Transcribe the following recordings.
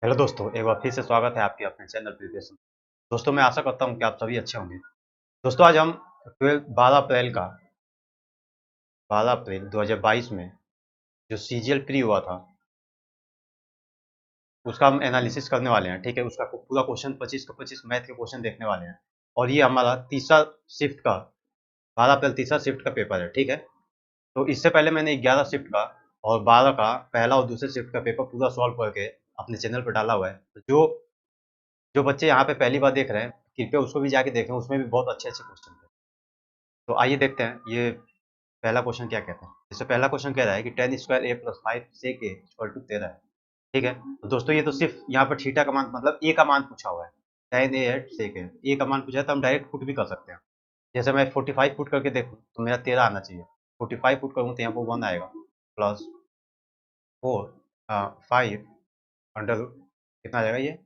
Hello दोस्तों, एक बार फिर से स्वागत है आपके अपने चैनल प्रिपरेशन। दोस्तों, मैं आशा करता हूँ कि आप सभी अच्छे होंगे। दोस्तों, आज हम 12 अप्रैल 2022 में जो सीजीएल प्री हुआ था, उसका हम एनालिसिस करने वाले हैं। ठीक है, उसका पूरा क्वेश्चन 25 का 25 मैथ के क्वेश्चन देखने वाले हैं। और ये हमारा तीसरा शिफ्ट का 12 अप्रैल तीसरा शिफ्ट का पेपर है। ठीक है, तो इससे पहले मैंने 11 शिफ्ट का और 12 का पहला और दूसरे शिफ्ट का पेपर पूरा सॉल्व करके अपने चैनल पर डाला हुआ है। तो जो जो बच्चे यहाँ पे पहली बार देख रहे हैं, कृपया उसको भी जाके देखें, उसमें भी बहुत अच्छे अच्छे क्वेश्चन थे। तो आइए देखते हैं ये पहला क्वेश्चन क्या कहता है। जैसे पहला क्वेश्चन कह रहा है कि 10² a + 5 sec a = 13 है। ठीक है, तो दोस्तों ये तो सिर्फ यहाँ पर थीटा का मान मतलब a का मान पूछा हुआ है। 10 a @ sec a का मान पूछा है, तो हम डायरेक्ट पुट भी कर सकते हैं। जैसे मैं 45 पुट करके देखूँ तो मेरा 13 आना चाहिए। 45 पुट करूँ तो यहाँ पर 1 आएगा, प्लस 5 अंडर रूट कितना आ जाएगा, ये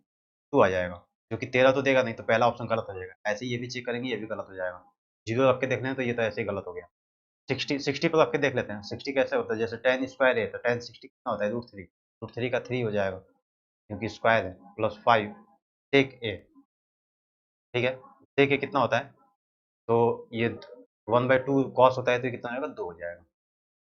2 आ जाएगा। जो कि 13 तो देगा नहीं, तो पहला ऑप्शन गलत हो जाएगा। ऐसे ही ये भी चेक करेंगे, ये भी गलत हो जाएगा। जीरो रख के देखना है तो ये तो ऐसे ही गलत हो गया। 60 पर रख के देख लेते हैं। 60 कैसे होता है, जैसे 10² है तो 10 60 कितना होता है, √3। √3 का 3 हो जाएगा, क्योंकि स्क्वायर है, प्लस 5 टेक ए। ठीक है, टेक ए कितना होता है, तो ये 1/2 कॉस होता है, तो ये कितना हो जाएगा, 2 हो जाएगा।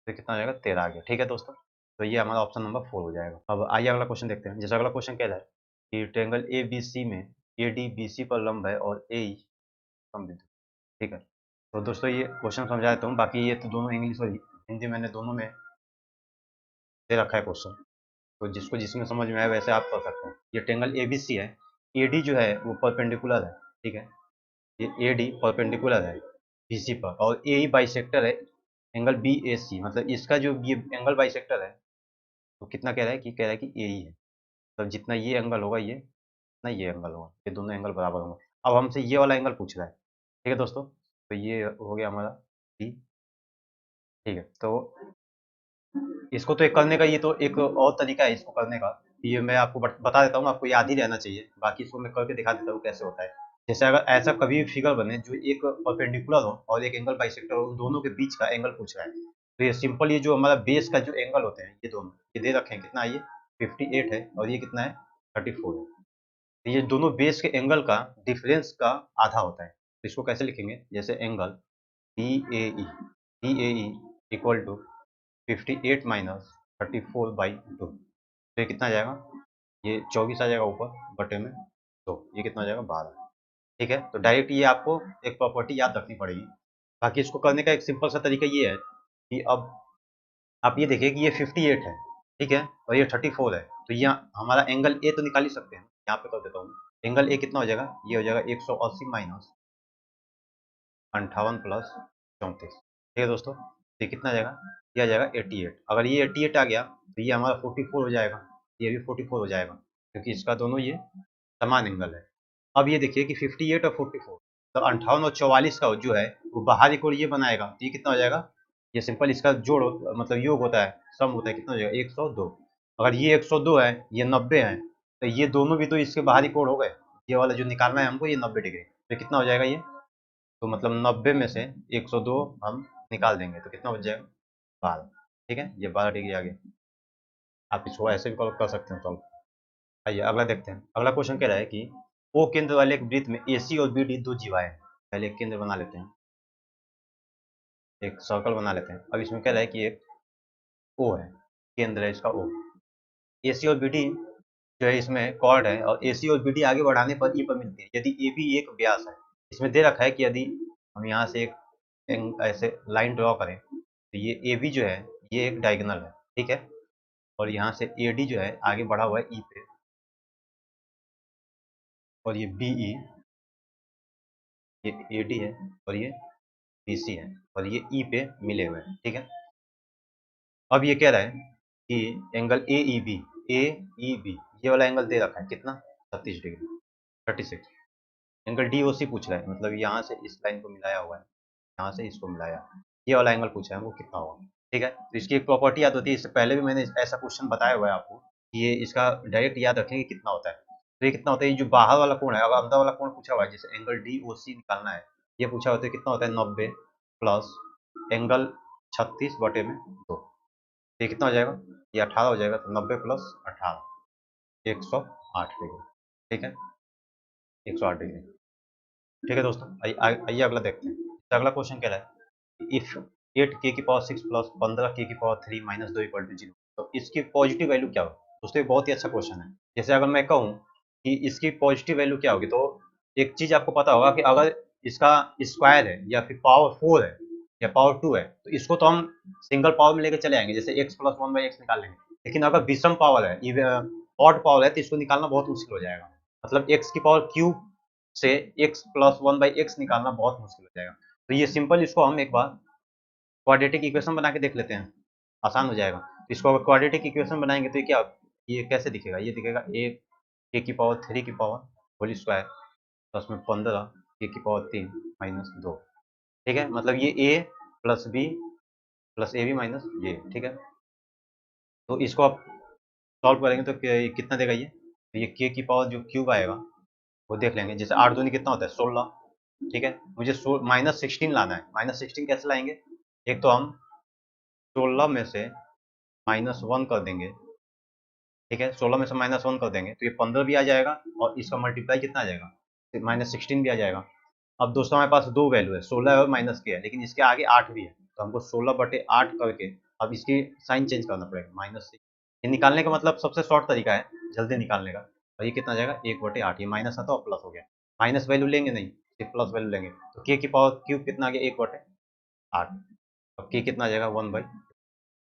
तो कितना हो जाएगा, 13 आ गया। ठीक है दोस्तों, तो ये हमारा ऑप्शन नंबर 4 हो जाएगा। अब आइए अगला क्वेश्चन देखते हैं। जैसे अगला क्वेश्चन कह रहा है कि ट्रायंगल ए बी सी में ए डी बी सी पर लंब है और ए ई समबिंदु। ठीक है, तो दोस्तों ये क्वेश्चन समझा देता हूँ। बाकी ये तो दोनों इंग्लिश और हिंदी मैंने दोनों में दे रखा है क्वेश्चन, तो जिसको जिसमें समझ में आए वैसे आप कर सकते हैं। ये ट्रायंगल ए बी सी है, ए डी जो है वो परपेंडिकुलर है। ठीक है, ये ए डी परपेंडिकुलर है बी सी पर, और ए ई बाइसेक्टर है एंगल बी ए सी। मतलब इसका जो ये एंगल बाइसेक्टर है, तो कितना कह रहा है कि ए ही है। मतलब जितना ये एंगल होगा, ये ना ये एंगल होगा, ये दोनों एंगल बराबर होंगे। अब हमसे ये वाला एंगल पूछ रहा है। ठीक है दोस्तों, तो ये हो गया हमारा डी। ठीक है, तो इसको तो एक करने का, ये तो एक और तरीका है इसको करने का। ये मैं आपको बता देता हूँ, आपको याद ही रहना चाहिए। बाकी इसको मैं करके दिखा देता हूँ कैसे होता है। जैसे अगर ऐसा कभी भी फिगर बने जो एक परपेंडिकुलर हो और एक एंगल बाइसेक्टर हो, उन दोनों के बीच का एंगल पूछ रहा है, तो ये सिंपल, ये जो हमारा बेस का जो एंगल होते हैं, ये दोनों ये दे रखे हैं। कितना है ये, 58 है, और ये कितना है, 34 है। तो ये दोनों बेस के एंगल का डिफरेंस का आधा होता है। तो इसको कैसे लिखेंगे, जैसे angle D A E equal to 58 minus 34/2। तो ये कितना आ जाएगा, ये 24 आ जाएगा ऊपर बटे में, तो ये कितना आ जाएगा, 12। ठीक है, तो डायरेक्ट ये आपको एक प्रॉपर्टी याद रखनी पड़ेगी। बाकी इसको करने का एक सिंपल सा तरीका ये है कि अब आप ये देखिए कि ये 58 है, ठीक है, और ये 34 है। तो यहाँ हमारा एंगल ए तो निकाल ही सकते हैं। यहाँ पे कर देता हूँ, एंगल ए कितना हो जाएगा, ये हो जाएगा 180 माइनस 58 प्लस 34। ठीक है दोस्तों, ये कितना आ जाएगा, ये आ जाएगा 88। अगर ये 88 आ गया तो ये हमारा 44 हो जाएगा, ये भी 44 हो जाएगा, क्योंकि इसका दोनों ये समान एंगल है। अब ये देखिए कि 58 और 44, तो 58 और 44 का जो है वो बाहर एक और ये बनाएगा, तो ये कितना हो जाएगा, ये सिंपल इसका जोड़ मतलब योग होता है, सम होता है, कितना हो जाएगा, 102। अगर ये 102 है, ये 90 है, तो ये दोनों भी तो इसके बाहरी कोण हो गए। ये वाला जो निकालना है हमको, ये 90 डिग्री, तो कितना हो जाएगा ये, तो मतलब 90 में से 102 हम निकाल देंगे, तो कितना बच जाएगा, 12। ठीक है, ये 12 डिग्री आ गया। आप इसको ऐसे भी कर सकते हैं सॉल्व। आइए अगला देखते हैं। अगला क्वेश्चन कह रहा है कि ओ केंद्र वाले एक वृत्त में AC और BD दो जीवाएं हैं। पहले एक केंद्र बना लेते हैं, एक सर्कल बना लेते हैं। अब इसमें कह रहा है कि एक O है, केंद्र है इसका O। AC और BD जो है इसमें कॉर्ड है, और AC और BD आगे बढ़ाने पर E पर मिलती है यदि AB एक व्यास है। इसमें दे रखा है कि यदि हम यहाँ से एक ऐसे लाइन ड्रॉ करें, तो ये AB जो है ये एक डायगोनल है। ठीक है, और यहाँ से AD जो है आगे बढ़ा हुआ है E पे, और ये BE, ये AD है, और ये BC है, और ये E पे मिले हुए हैं। ठीक है, अब ये कह रहा है कि एंगल AEB ये वाला एंगल दे रखा है, कितना, 36 डिग्री, 36। एंगल DOC पूछ रहा है, मतलब यहाँ से इस लाइन को मिलाया हुआ है, यहाँ से इसको मिलाया, ये वाला एंगल पूछा है, वो कितना होगा। ठीक है, तो इसकी एक प्रॉपर्टी याद होती है। इससे पहले भी मैंने ऐसा क्वेश्चन बताया हुआ है आपको कि ये इसका डायरेक्ट याद रखेंगे कितना होता है। तो ये कितना होता है, ये जो बाहर वाला कोण है, अगर अंदर वाला कोण पूछा हुआ है, जैसे एंगल DOC निकालना है, ये पूछा होता है, कितना होता है, 90 प्लस एंगल 36/2। ये कितना हो जाएगा, ये 18 हो जाएगा, तो 90 प्लस 18। 108 डिग्री, ठीक है, 108 डिग्री। ठीक है दोस्तों, आइए अगला देखते हैं। तो अगला क्वेश्चन कह रहा है इफ 8k की पावर 6 प्लस 15k की पावर 3 माइनस 2 इक्वल टू 0, तो इसकी पॉजिटिव वैल्यू क्या होगी? दोस्तों ये बहुत ही अच्छा क्वेश्चन है। जैसे अगर मैं कहूँ कि इसकी पॉजिटिव वैल्यू क्या होगी, तो एक चीज आपको पता होगा कि अगर इसका स्क्वायर है या फिर पावर 4 है या पावर 2 है, तो इसको तो हम सिंगल पावर में लेके चले आएंगे, जैसे x प्लस 1/x निकाल लेंगे। लेकिन अगर विषम पावर है, ऑड पावर है, तो इसको निकालना बहुत मुश्किल हो जाएगा। मतलब x की पावर क्यूब से x प्लस 1/x निकालना बहुत मुश्किल हो जाएगा। तो ये सिंपल, इसको हम एक बार क्वाड्रेटिक इक्वेशन बना के देख लेते हैं, आसान हो जाएगा। तो इसको अगर क्वाड्रेटिक इक्वेशन बनाएंगे तो ये कैसे दिखेगा? ये दिखेगा a k की पावर 3 की पावर होल स्क्वायर प्लस में 15 k की पावर 3 माइनस 2। ठीक है, मतलब ये a plus b plus A B minus ये, ठीक है। तो इसको आप सॉल्व करेंगे तो कितना देगा ये? तो ये k की पावर जो क्यूब आएगा वो देख लेंगे। जैसे 8 दूनी कितना होता है? 16, ठीक है। मुझे -16 लाना है। -16 कैसे लाएंगे? एक तो हम 16 में से -1 कर देंगे, ठीक है। 16 में से -1 कर देंगे तो ये 15 भी आ जाएगा और इसका मल्टीप्लाई कितना आ जाएगा? -16 भी आ जाएगा। अब दोस्तों हमारे पास दो वैल्यू है, 16 और माइनस के है, लेकिन इसके आगे 8 भी है, तो हमको 16/8 करके अब इसकी साइन चेंज करना पड़ेगा, -6। ये निकालने का मतलब सबसे शॉर्ट तरीका है जल्दी निकालने का। और ये कितना आ जाएगा? 1/8। ये माइनस था तो अब प्लस हो गया। माइनस वैल्यू लेंगे नहीं, सिर्फ प्लस वैल्यू लेंगे। तो के की पावर क्यूब कितना आ गया? 1/8। अब के कितना आ जाएगा? 1/,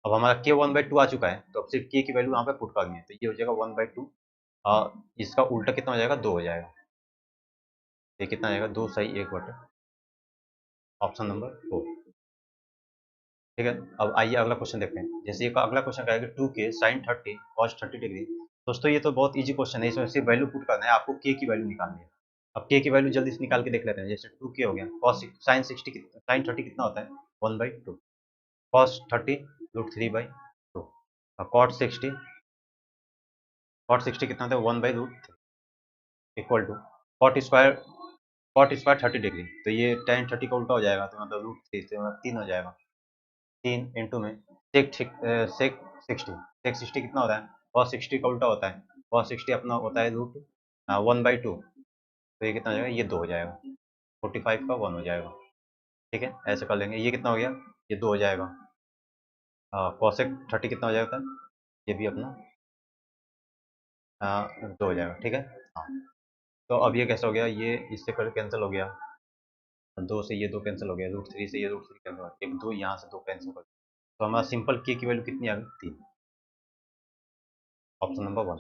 अब हमारा के 1/2 आ चुका है, तो अब सिर्फ के की वैल्यू यहाँ पे पुट करनी है, तो ये हो जाएगा 1/2। और इसका उल्टा कितना हो जाएगा? 2 हो जाएगा। ये कितना आ जाएगा? 2 सही 1/, ऑप्शन नंबर 4। ठीक है, अब आइए अगला क्वेश्चन देखते हैं। जैसे ये अगला क्वेश्चन कहेगा 2k sin 30 cos 30 डिग्री। दोस्तों ये तो बहुत इजी क्वेश्चन है, इसमें सिर्फ वैल्यू पुट करना है, आपको k की वैल्यू निकालनी है। अब k की वैल्यू जल्दी से निकाल के देख लेते हैं। जैसे 2k हो गया, cos sin 60 sin 30 कितना होता है? 1/2। cos 30 √3/2। और cot 60 कितना होता है? 1/√3 इक्वल टू cot स्क्वायर 30 डिग्री, तो ये tan 30 का उल्टा हो जाएगा, तो मतलब √3 से 3 हो जाएगा। 3 इंटू में सेक 60 कितना होता है? cos 60 का उल्टा होता है, cos 60 अपना होता है √1/2। तो ये कितना हो जाएगा? ये 2 हो जाएगा। 45 का 1 हो जाएगा। ठीक है, ऐसे कर लेंगे। ये कितना हो गया? ये 2 हो जाएगा। cosec 30 कितना हो जाएगा? ये भी अपना 2 हो जाएगा। ठीक है, हाँ। तो अब ये कैसे हो गया? ये इससे कर कैंसिल हो गया, 2 से ये 2 कैंसिल हो गया, √3 से ये √3 कैंसिल हो गया, एक 2 यहाँ से 2 कैंसिल हो गया। तो हमारा सिंपल के की वैल्यू कितनी आ गई? 3, ऑप्शन नंबर 1।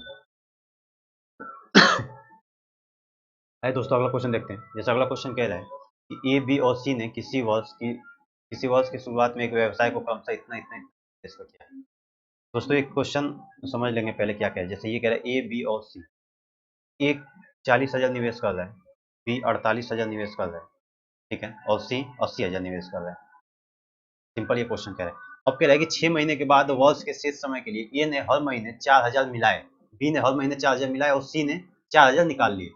आइए दोस्तों अगला क्वेश्चन देखते हैं। जैसे अगला क्वेश्चन कह रहा है कि ए बी और सी ने किसी वर्ष की शुरुआत में एक व्यवसाय को क्रमशः इतना इतना इन्वेस्ट किया है। दोस्तों एक क्वेश्चन समझ लेंगे पहले क्या क्या है। जैसे ये कह रहा है ए बी और सी, एक 40,000 निवेश कर रहा है, बी 48,000 निवेश कर रहा है, ठीक है, और सी 80,000 निवेश कर रहा है। सिंपल ये क्वेश्चन कह रहा है। अब कह रहा है कि 6 महीने के बाद वर्ष के शेष समय के लिए ए ने हर महीने 4,000 मिलाए, बी ने हर महीने 4,000 मिलाए और सी ने 4,000 निकाल लिए।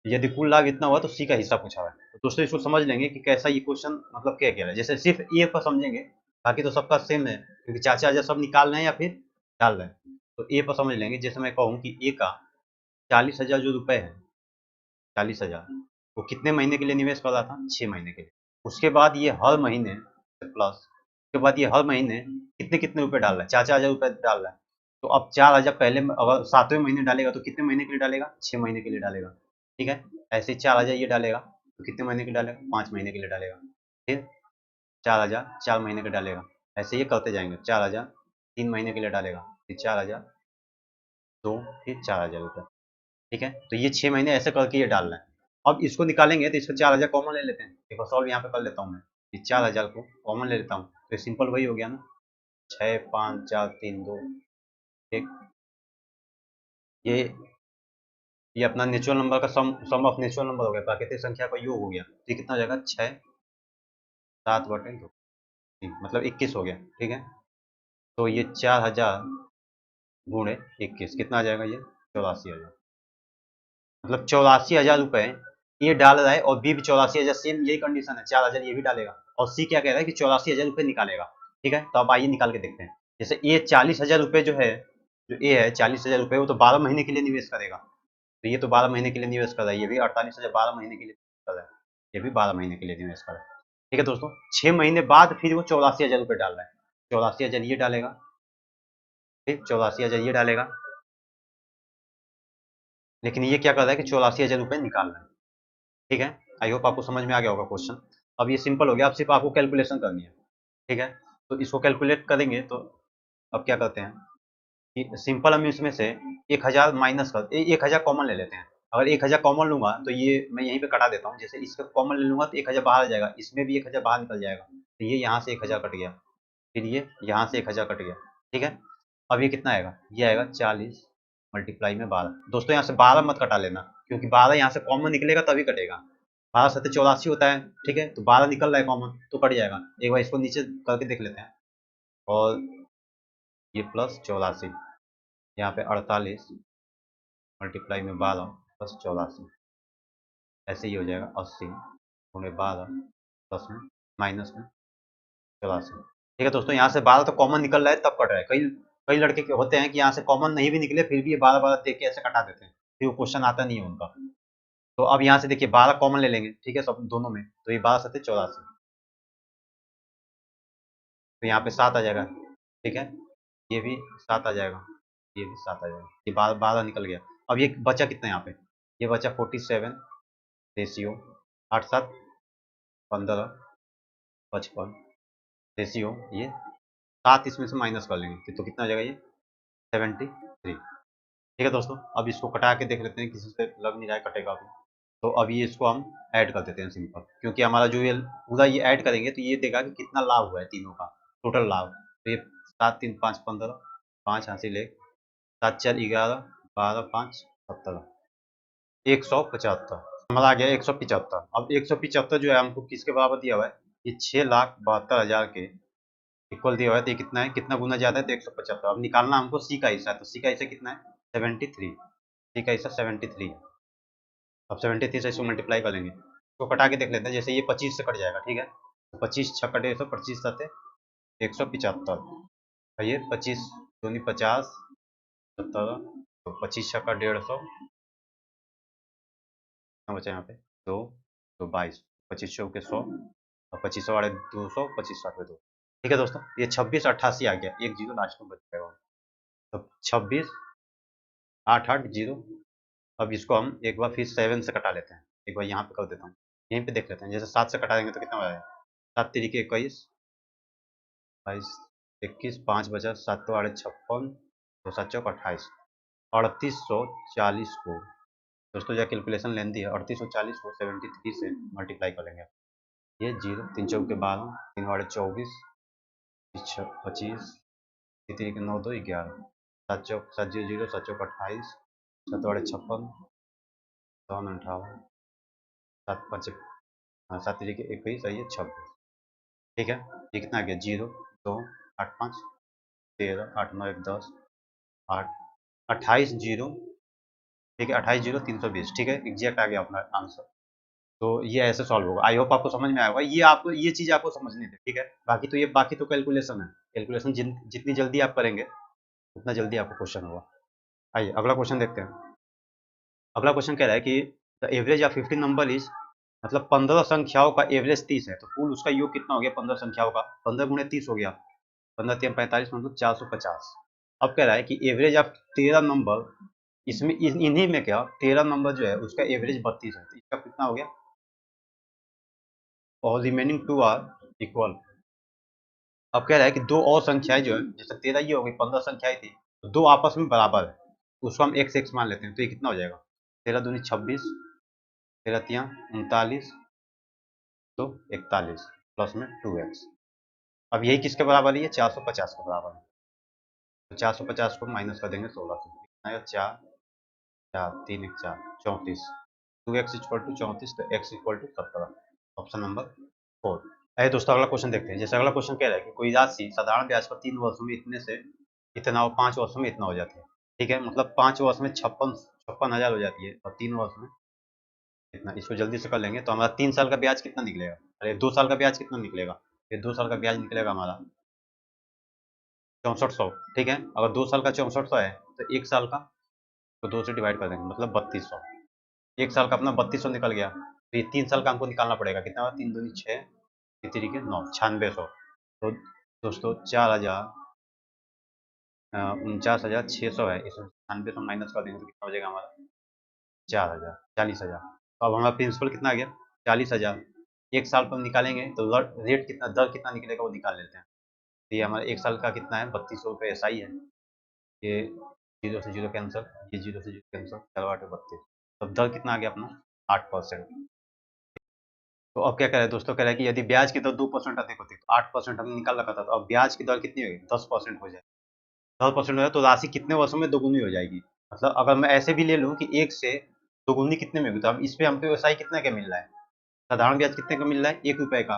यदि कुल लाभ इतना हुआ तो सी का हिस्सा पूछा हुआ है। तो दोस्तों इसको समझ लेंगे कि कैसा ये क्वेश्चन मतलब क्या कह रहा है। जैसे सिर्फ ए पर समझेंगे, बाकी तो सबका सेम है, क्योंकि 4,000 सब निकाल रहे हैं या फिर डाल रहे हैं। तो ए पर समझ लेंगे। जैसे मैं कहूँ कि ए का 40,000 जो रुपए है, 40,000 वो कितने महीने के लिए निवेश कर रहा था? 6 महीने के लिए। उसके बाद ये हर महीने प्लस, उसके बाद ये हर महीने कितने कितने रुपए डाल रहा है? 4,000 रुपए डाल रहा है। तो अब 4,000 पहले अगर 7वें महीने डालेगा तो कितने महीने के लिए डालेगा? 6 महीने के लिए डालेगा। ठीक है, ऐसे ही 4,000 ये डालेगा तो कितने महीने के लिए डालेगा? 5 महीने के लिए डालेगा। फिर 4,000 4 महीने के डालेगा। ऐसे ये करते जाएंगे। 4,000 3 महीने के लिए डालेगा, फिर 4,000 2, फिर 4,000 रुपये। ठीक है, तो ये 6 महीने ऐसे करके ये डाल रहे हैं। अब इसको निकालेंगे तो इसको 4,000 कॉमन ले लेते हैं। देखो सॉल्व यहाँ पे कर लेता हूँ मैं, इस 4,000 को कॉमन ले लेता हूँ तो सिंपल वही हो गया ना, 6 5 4 3 2 1। ये अपना नेचुरल नंबर का सम ऑफ नेचुरल नंबर हो गया, प्राकृतिक संख्या का योग हो गया। तो ये कितना हो जाएगा? 6 7/2, मतलब 21 हो गया। ठीक है, तो ये 4,000 गुणे 21 कितना आ जाएगा? ये 84,000। मतलब 84,000 रुपए ये डाल रहा है और बी भी 84,000, सेम यही कंडीशन है, 4,000 ये भी डालेगा और सी क्या कह रहा है कि 84,000 रुपए निकालेगा। ठीक है, तो अब आइए निकाल के देखते हैं। जैसे ये 40,000 रुपए जो है, जो ए है 40,000 रुपये, वो तो 12 महीने के लिए निवेश करेगा। तो ये तो 12 महीने के लिए निवेश कर रहा है, ये भी 48,000 12 महीने के लिए कर रहा है, ये भी 12 महीने के लिए निवेश कर रहा है। ठीक है दोस्तों, 6 महीने बाद फिर वो 84,000 रुपये डाल रहा है, 84,000 ये डालेगा, ठीक, 84,000 ये डालेगा। लेकिन ये क्या कर रहा है कि 84,000 रुपये निकाल रहा है। ठीक है, आई होप आपको समझ में आ गया होगा क्वेश्चन। अब ये सिंपल हो गया, अब सिर्फ आपको कैलकुलेशन करनी है। ठीक है, तो इसको कैलकुलेट करेंगे तो अब क्या करते हैं कि सिंपल हम इसमें से 1000 माइनस कर 1000 कॉमन ले लेते हैं। अगर 1000 कॉमन लूंगा तो ये मैं यहीं पे कटा देता हूँ, जैसे इसका कॉमन ले लूंगा तो 1000 बाहर आ जाएगा, इसमें भी 1000 बाहर निकल जाएगा, तो ये यहाँ से 1000 कट गया, फिर ये यहाँ से 1000 कट गया। ठीक है, अब ये कितना आएगा, ये आएगा 40 मल्टीप्लाई में 12। दोस्तों यहाँ से 12 मत कटा लेना, क्योंकि 12 यहाँ से कॉमन निकलेगा तभी कटेगा। 12 सत्ते 84 होता है, ठीक है, तो 12 निकल रहा है कॉमन तो कट जाएगा। एक बार इसको नीचे करके देख लेते हैं, और ये प्लस 84, यहाँ पे 48 मल्टीप्लाई में 12 प्लस 84, ऐसे ही हो जाएगा 80 गुणे 12 प्लस में माइनस में 84। ठीक है दोस्तों, यहाँ से 12 तो कॉमन निकल रहा है तब कट रहा है। कई कई लड़के के होते हैं कि यहाँ से कॉमन नहीं भी निकले फिर भी ये 12 12 देख के ऐसे कटा देते हैं, फिर वो क्वेश्चन आता नहीं है उनका। तो अब यहाँ से देखिए 12 कॉमन ले लेंगे, ठीक है, सब दोनों में, तो ये 12 सत्ते 84, तो यहाँ पे 7 आ जाएगा। ठीक है, ये भी 7 आ जाएगा, ये भी 7 आ जाएगा, ये 12 12 निकल गया। अब ये बचा कितना यहाँ पे, ये बचा 47 रेशियो 8 7 15 55 रेशियो ये 7, इसमें से माइनस कर लेंगे तो कितना हो जाएगा, ये 73। ठीक है दोस्तों, अब इसको कटा के देख लेते हैं, किसी से लग नहीं रहा है कटेगा अभी। तो अब ये इसको हम ऐड कर देते हैं सिंपल, क्योंकि हमारा जो ये पूरा ये ऐड करेंगे तो ये देगा कि कितना लाभ हुआ है तीनों का, टोटल लाभ। तो ये 7 3 5 15, 5 हासिल 1, 7 4 11, 12 5 17, 175 हमारा आ गया 175। अब 175 जो है हमको किसके बराबर दिया हुआ है, ये 6,72,000 के इक्वल दिया हुआ है, तो ये कितना है, कितना गुना ज्यादा है तो 175। अब निकालना हमको सी का हिस्सा है, तो सी का हिस्सा कितना है 73, सी का हिस्सा 73 है। अब 73 से इसको मल्टीप्लाई करेंगे, इसको कटा के देख लेते हैं, जैसे ये 25 से कट जाएगा। ठीक है, तो 25 छः कटे तो 25 सत्ते 175, और ये 25 दूनी 50 17, तो 25 छक्का 150, कितना बचा यहाँ पे 2 तो 22, 25 चौके 100, और 25 वाले 200, 25 सात 2। ठीक है दोस्तों, ये 26 88 आ गया, एक जीरो लास्ट में बच जाएगा, तो 26 8 8 जीरो। अब इसको हम एक बार फिर 7 से कटा लेते हैं, एक बार यहाँ पे कर देता हूँ, यहीं पे देख लेते हैं, जैसे 7 से कटा देंगे तो कितना हो जाएगा, 7 तिरिके 21 22 21, 5 बचा, 7 तो 8 56, 2 7 चौक 28, 3840 को दोस्तों जो कैलकुलेशन लेंदी है, 3840 को 73 से मल्टीप्लाई करेंगे। ये जीरो 3 चौक के 12, 3 वाले 24, 25, तीन के 9 2 11, 7 चौक 7 जीरो जीरो, 7 चौक 28, 7 वाले 56, 58, 7 5 7 तरीके 21 और ये 26। ठीक है, ये कितना आ गया 0 2 8 5 13 8 9 1 10 8 28 जीरो। ठीक है, 28 जीरो 320। ठीक है, एग्जैक्ट आ गया अपना आंसर। तो ये ऐसे सॉल्व होगा, आई होप आपको समझ में आया होगा, ये आपको ये चीज़ आपको समझनी थी। ठीक है, बाकी तो कैलकुलेशन है, कैलकुलेशन जितनी जल्दी आप करेंगे उतना जल्दी आपको क्वेश्चन होगा। आइए अगला क्वेश्चन देखते हैं। अगला क्वेश्चन कह रहा है कि the average of 15 number is, मतलब 15 संख्याओं का एवरेज 30 है, तो कुल उसका योग कितना हो गया 15 संख्याओं का, 15 गुणे 30 हो गया, 15 3 45, मतलब 450। अब कह रहा है कि एवरेज ऑफ 13 नंबर, इसमें इन्हीं में क्या 13 नंबर जो है उसका एवरेज 32 है, तो इसका कितना हो गया, और रिमेनिंग टू आर इक्वल। अब कह रहा है कि दो और संख्याएं जो है, जैसे 13 ये हो गई, 15 संख्याएं थी, तो दो आपस में बराबर है, उसको हम x x मान लेते हैं, तो ये कितना हो जाएगा 13 दूनी 26, 13 तियाँ 39, तो 41 प्लस में 2x। अब यही किसके बराबर है, ये 450 के बराबर है, तो 450 को माइनस कर देंगे 16 से, कितना आएगा 4 4 3 1 4 34, 2x इक्वल टू 34, तो x equal to 17, option number 4। अरे दोस्तों अगला क्वेश्चन देखते हैं। जैसे अगला क्वेश्चन कह रहा है कि कोई राशि साधारण ब्याज पर 3 वर्षों में इतने से इतना और 5 वर्षों में इतना हो जाती है। ठीक है, मतलब 5 वर्ष में 56,000 हो जाती है, और 3 वर्ष में इतना। इसको जल्दी से कर लेंगे तो हमारा 3 साल का ब्याज कितना निकलेगा, अरे 2 साल का ब्याज कितना निकलेगा, ये 2 साल का ब्याज निकलेगा हमारा 6400, ठीक है। अगर 2 साल का 6400 है तो 1 साल का तो 2 से डिवाइड कर देंगे, मतलब 3200। 1 साल का अपना 3200 निकल गया, तो ये 3 साल का हमको निकालना पड़ेगा। कितना हुआ? 3 दूनी 6, 3 तिरी के 9, 9600। तो दोस्तों 4000 49,600 है, इसमें 9600 माइनस कर देंगे तो कितना हो जाएगा हमारा? 4000, 40,000। तो अब हमारा प्रिंसिपल कितना आ गया? 40,000। 1 साल पर हम निकालेंगे तो रेट कितना, दर कितना निकलेगा वो निकाल लेते हैं। तो ये हमारा 1 साल का कितना है? 3200 रुपये एसआई है। ये 0 से 0 कैंसिल, ये 0 से 0 कैंसिल, 4/32। तो दर कितना आ गया अपना? 8%। तो अब क्या कह रहा है दोस्तों? कह रहा है कि यदि ब्याज की दर 2% अधिक होती तो 8% हमने निकाल रखा था, तो अब ब्याज की दर कितनी होगी? 10% हो जाए। 10% हो जाए तो राशि कितने वर्षों में दोगुनी हो जाएगी? मतलब अगर मैं ऐसे भी ले लूँ कि 1 से दोगुनी कितने में होगी, तो अब इस पे हम पे एसआई कितना का मिल रहा है? साधारण ब्याज कितने का मिल रहा है? 1 रुपए का।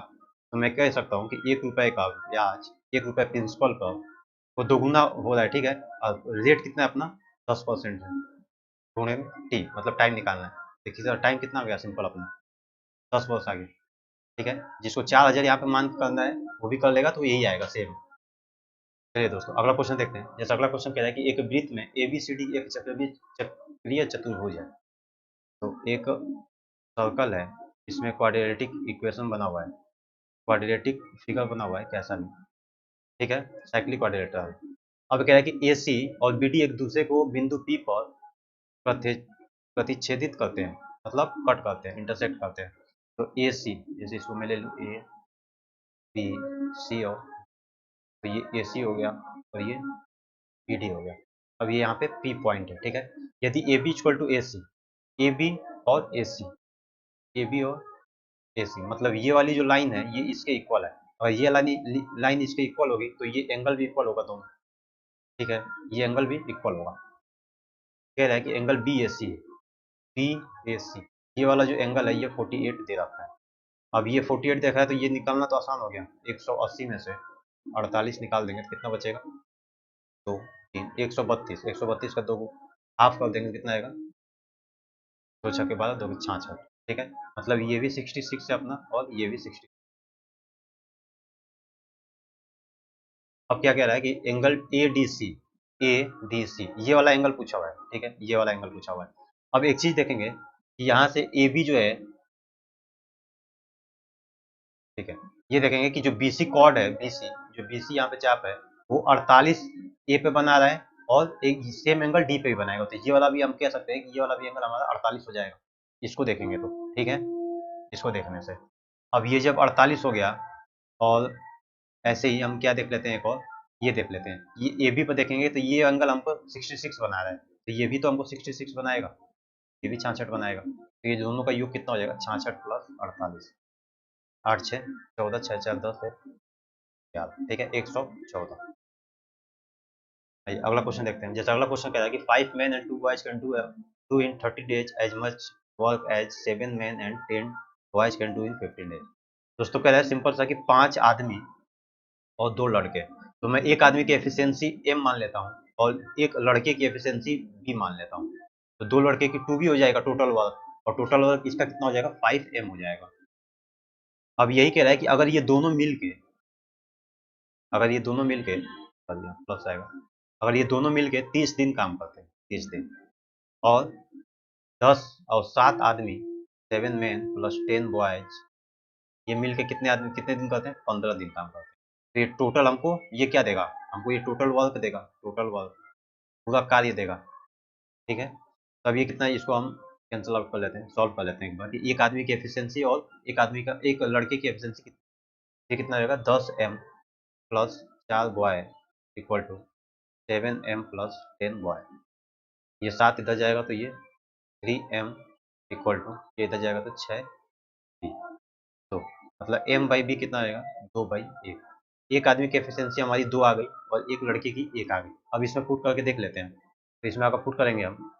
तो मैं कह सकता हूँ कि 1 रुपए का ब्याज, 1 रुपए प्रिंसिपल का, वो दोगुना हो रहा है, ठीक है। और रेट कितना है अपना? 10% है, गुणे में टी, मतलब टाइम निकालना है। देखिए सर, टाइम कितना आ गया सिंपल अपना? 10 वर्ष आ गया, ठीक है। जिसको 4000 यहाँ पे मान करना है वो भी कर लेगा, तो यही आएगा सेम। चलिए दोस्तों अगला क्वेश्चन देखते हैं। जैसे अगला क्वेश्चन कह रहा है कि एक वृत्त में ए बी सी डी एक चक्रीय चतुर्भुज है। तो एक सर्कल है, इसमें क्वाड्रेटिक इक्वेशन बना हुआ है, क्वाड्रेटिक फिगर बना हुआ है कैसा भी, ठीक है, साइक्लिक क्वाड्रिलेटरल। अब कह रहा है कि ए सी और बी डी एक दूसरे को बिंदु पी पर प्रतिच्छेदित करते हैं, मतलब कट करते हैं, इंटरसेक्ट करते हैं। तो ए सी, जैसे इसको मैं ले लूँ ए बी सी, और तो ये ए सी हो गया और ये बी डी हो गया। अब ये यहाँ पे पी पॉइंट है, ठीक है। यदि A B equal to A C, A B और ए सी, ए बी और ए सी, मतलब ये वाली जो लाइन है ये इसके इक्वल है, और ये लाइन इसके इक्वल होगी तो ये एंगल भी इक्वल होगा दोनों, ठीक है। ये एंगल भी इक्वल होगा। कह रहा है कि एंगल बी ए सी, बी ए सी, ये वाला जो एंगल है ये 48 दे रखा है। अब ये 48 देखा है तो ये निकालना तो आसान हो गया। 180 में से 48 निकाल देंगे तो कितना बचेगा? 2 3, 132, 132 का 2 हाफ कर देंगे, कितना आएगा? 2 छक्के 12, 2 के 66, ठीक है। मतलब ये भी 66 है अपना, और ये भी 60। अब क्या कह रहा है कि angle A D C, A D C, ये वाला एंगल पूछा हुआ है, ठीक है, ये वाला एंगल पूछा हुआ है। अब एक चीज देखेंगे कि यहाँ से ए बी जो है, ठीक है, ये देखेंगे कि जो बीसी कॉर्ड है, बीसी जो बीसी यहाँ पे चाप है, वो 48 ए पे बना रहा है, और एक सेम एंगल डी पे भी बनाएगा। तो ये वाला भी हम कह सकते हैं कि ये वाला भी एंगल हमारा 48 हो जाएगा, इसको देखेंगे तो, ठीक है। इसको देखने से अब ये जब 48 हो गया, और ऐसे ही हम क्या देख लेते हैं, एक और ये देख लेते हैं, ये ए बी पर देखेंगे तो ये एंगल हमको 66 बना रहा है, तो ये भी तो हमको 66 बनाएगा, ये भी 66 बनाएगा। तो ये दोनों का योग कितना हो जाएगा? 66 प्लस 48, 8 6 14, 6 4 10 है 11, ठीक है, 114। आइए अगला क्वेश्चन देखते हैं। जैसे अगला क्वेश्चन कह रहा है कि 5 men and 2 boys can do in 30 days as much work as 7 men and 10 boys can do in 15 days। दोस्तों कह रहा है सिंपल सा कि 5 आदमी और 2 लड़के, तो मैं एक आदमी की एफिशिएंसी एम मान लेता हूँ, और एक लड़के की एफिशिएंसी बी मान लेता हूँ। तो 2 लड़के की 2 भी हो जाएगा टोटल वर्क, और टोटल वर्क इसका कितना हो जाएगा? 5 एम हो जाएगा। अब यही कह रहा है कि अगर ये दोनों मिल के, अगर ये दोनों मिल के, प्लस आएगा, अगर ये दोनों मिल के 30 दिन काम करते हैं, 30 दिन, और 10 और 7 आदमी, 7 मेन प्लस 10 बॉयज, ये मिल के कितने आदमी कितने दिन करते हैं? 15 दिन काम करते हैं। तो ये टोटल हमको ये क्या देगा? हमको ये टोटल वर्क देगा, टोटल वर्क, पूरा कार्य देगा, ठीक है। तब ये कितना है, इसको हम कैंसिल आउट कर लेते हैं, सॉल्व कर लेते हैं एक बार, कि एक आदमी की एफिशिएंसी और एक आदमी का, एक लड़के की एफिशिएंसी ये कितना रहेगा? 10 M plus 4 boy equal to 7 M plus 10 boy. ये 7 इधर जाएगा तो ये 3 एम इक्वल टू, ये इधर जाएगा तो 6 बी। तो मतलब एम बाई बी कितना आएगा? 2/1। एक आदमी की एफिशिएंसी हमारी 2 आ गई, और एक लड़के की 1 आ गई। अब इसमें पुट करके देख लेते हैं। तो इसमें अगर पुट करेंगे हम,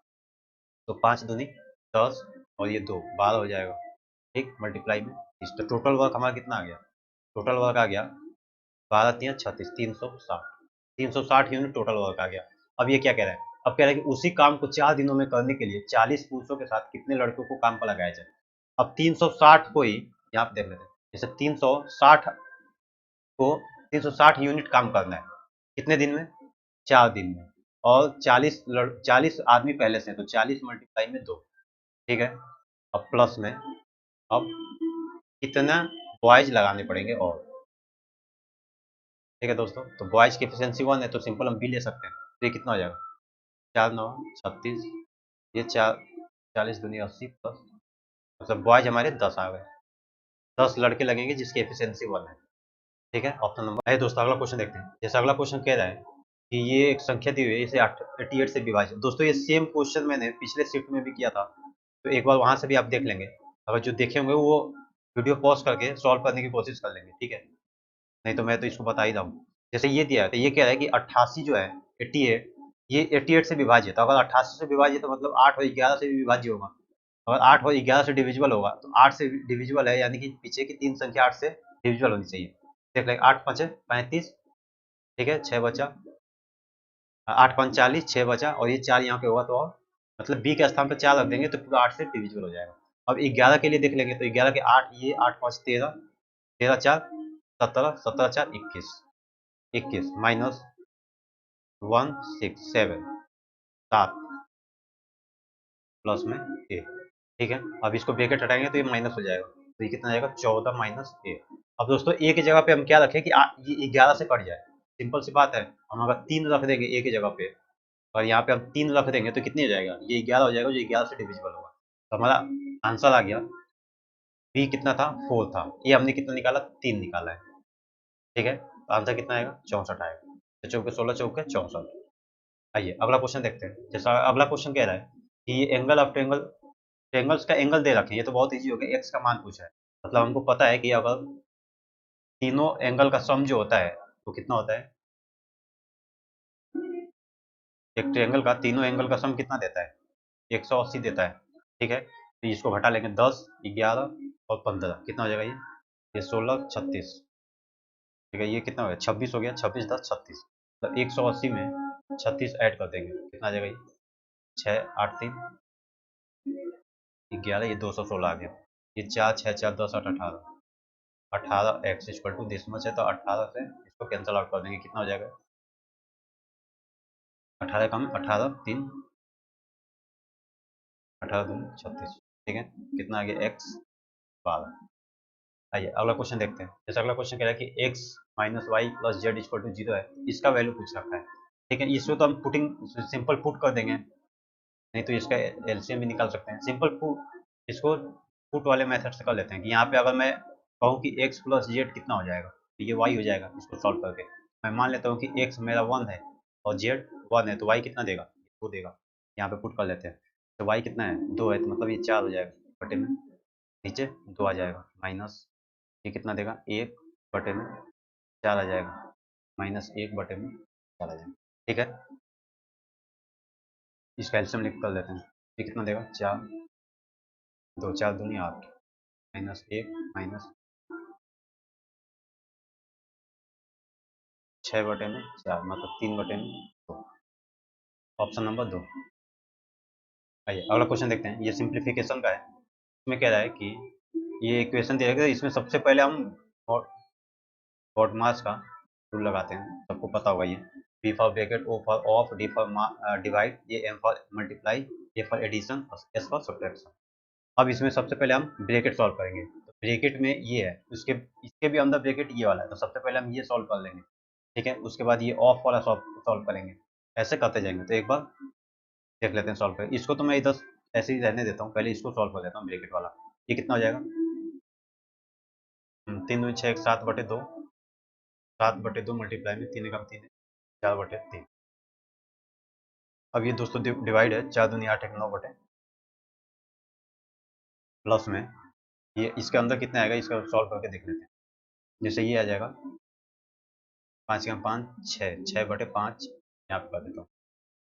तो 5 दूनी 10, और ये 2 12 हो जाएगा, ठीक, मल्टीप्लाई में इस, तो टोटल वर्क हमारा कितना आ गया? टोटल वर्क आ गया 12 3 36, 360, 360 यूनिट टोटल वर्क आ गया। अब ये क्या कह रहा है? अब कह रहा है कि उसी काम को 4 दिनों में करने के लिए 40 पुरुषों के साथ कितने लड़कों को काम पर लगाया जाए। अब 360 को ही यहाँ पे देख लेते हैं। जैसे 360 को 360 यूनिट काम करना है, कितने दिन में? 4 दिन में। और 40 आदमी पहले से हैं, तो 40 मल्टीप्लाई में 2, ठीक है। अब प्लस में अब कितना बॉयज लगाने पड़ेंगे और, ठीक है दोस्तों। तो बॉयज की एफिशिएंसी 1 है, तो सिंपल हम बी ले सकते हैं। तो ये कितना हो जाएगा? 4 9 36, ये 4 40 दूनी 80 प्लस, मतलब बॉयज हमारे 10 आ गए। 10 लड़के लगेंगे जिसकी एफिशिएंसी 1 है, ठीक है। ऑप्शन नंबर है दोस्तों। अगला क्वेश्चन देखते हैं। जैसे अगला क्वेश्चन कह रहा है कि ये एक संख्या दी हुई है, इसे 88 से विभाजित। दोस्तों ये सेम क्वेश्चन मैंने पिछले शिफ्ट में भी किया था, तो एक बार वहां से भी आप देख लेंगे। अगर जो देखे होंगे वो वीडियो पॉज करके सॉल्व करने की कोशिश कर लेंगे, ठीक है। नहीं तो मैं तो इसको बता ही रहा हूँ। जैसे ये दिया है, तो ये कह रहा है कि 88 जो है 88, ये 88 से विभाजित है। अगर 88 से विभाजित तो मतलब 8 और 11 से भी विभाज्य होगा। अगर 8 और 11 से डिविजिबल होगा तो 8 से डिविजिबल है, यानी कि पीछे की 3 संख्या 8 से डिविजिबल होनी चाहिए। देख लेंगे। 8 5 35, ठीक है, 6 बचा। 8 5 40, 6 बचा, और ये 4 यहाँ पे होगा तो, और मतलब बी के स्थान पे 4 रख देंगे तो पूरा 8 से डिविजिबल हो जाएगा। अब 11 के लिए देख लेंगे, तो 11 के 8, ये 8 5 13, 13 4 17, 17 4 21, 21 माइनस 1 6 7 7 प्लस में 8, ठीक है। अब इसको ब्रैकेट हटाएंगे तो ये माइनस हो जाएगा, तो ये कितना जाएगा? 14 माइनस 8। अब दोस्तों ए की जगह पे हम क्या रखें कि ये 11 से कट जाए। सिंपल सी बात है। हम अगर 3 रख देंगे ए की जगह पे, और यहाँ पे हम 3 रख देंगे तो कितनी हो जाएगा? ये 11 हो जाएगा, जो 11 से डिविजिबल होगा। तो हमारा आंसर आ गया बी, कितना था? 4 था। ये हमने कितना निकाला? 3 निकाला है, ठीक है। तो आंसर कितना आएगा? 64 आएगा। तो चौके 16 चौके 64। आइए अगला क्वेश्चन देखते हैं। जैसा अगला क्वेश्चन कह रहा है कि ये एंगल ऑफ ट्रेंगल, ट्रेंगल्स का एंगल दे रखे हैं। ये तो बहुत इजी हो गया। एक्स का मान पूछा है, मतलब हमको पता है कि अगर तीनों एंगल का सम जो होता है तो कितना होता है? एक ट्रायंगल का तीनों एंगल का सम कितना देता है? 180 देता है, ठीक है। तो इसको घटा लेंगे, 10 11 और 15, कितना हो जाएगा ये 16 36, ठीक है। ये कितना हो गया? 26 हो गया। 26 10 36, तो 180 में 36 ऐड कर देंगे, कितना आ जाएगा? ये 6 8 3 11, ये 216 आ गया। ये 4 6 4 10 8 18, 18 एक्स इक्वल टू दशमलव है, तो 18 से इसको कैंसिल आउट कर देंगे, कितना हो जाएगा? 18 कम 18 3, 18 दूनी 36, ठीक है। कितना आ गया? एक्स 12। आइए अगला क्वेश्चन देखते हैं। जैसे अगला क्वेश्चन कह रहा है कि x minus Y plus Z equal to 0 है, इसका वैल्यू पूछ रखा है, ठीक है। इसको तो हम पुटिंग सिंपल पुट कर देंगे, नहीं तो इसका एलसीएम भी निकाल सकते हैं। सिंपल पुट, इसको पुट वाले मेथड से कर लेते हैं कि यहाँ पे अगर मैं कहूँ कि x प्लस जेड कितना हो जाएगा, तो ये y हो जाएगा। इसको सॉल्व करके मैं मान लेता हूँ कि x मेरा 1 है और z 1 है, तो y कितना देगा? 2 देगा। यहाँ पे पुट कर लेते हैं। तो y कितना है? 2 है, तो मतलब ये 4 हो जाएगा बटे में, नीचे 2 आ जाएगा, माइनस ये कितना देगा? 1 बटे में 4 आ जाएगा, माइनस 1 बटे में 4 आ जाएगा, ठीक है। इसका एल्सियम लिख कर लेते हैं। ये कितना देगा? 4 2 4 दूनी 8, माइनस 1 माइनस 6 बटे में 4, मतलब 3 बटे में 2। Option number 2। आइए अगला क्वेश्चन देखते हैं। ये सिंप्लीफिकेशन का है। इसमें कह रहा है कि ये इक्वेशन दे रखा है, इसमें सबसे पहले हम बॉडमास का रूल लगाते हैं, सबको पता होगा ये। B for bracket, O for of, D for divide, ये M for multiply, A for addition, S for subtraction. अब इसमें सबसे पहले हम ब्रैकेट सॉल्व करेंगे। तो ब्रैकेट में ये है, उसके इसके भी अंदर ब्रैकेट ये वाला है, तो सबसे पहले हम ये सॉल्व कर लेंगे, ठीक है। उसके बाद ये ऑफ वाला सॉल्व करेंगे। ऐसे करते जाएंगे। तो एक बार देख लेते हैं सॉल्व कर। इसको तो मैं इधर ऐसे ही रहने देता हूँ, पहले इसको सॉल्व कर लेता हूँ ब्रैकेट वाला। ये कितना हो जाएगा? 3 दूनी 6 7 बटे 2, 7 बटे 2 मल्टीप्लाई में 3 एकम 3 4 बटे 3। अब ये दोस्तों डिवाइड है, 4 दूनी 8 एक 9 बटे, प्लस में ये इसके अंदर कितना आएगा, इसका सॉल्व करके देख लेते हैं। जैसे ये आ जाएगा 5 का 5 6, 6 बटे 5 यहाँ पे कर देता हूँ।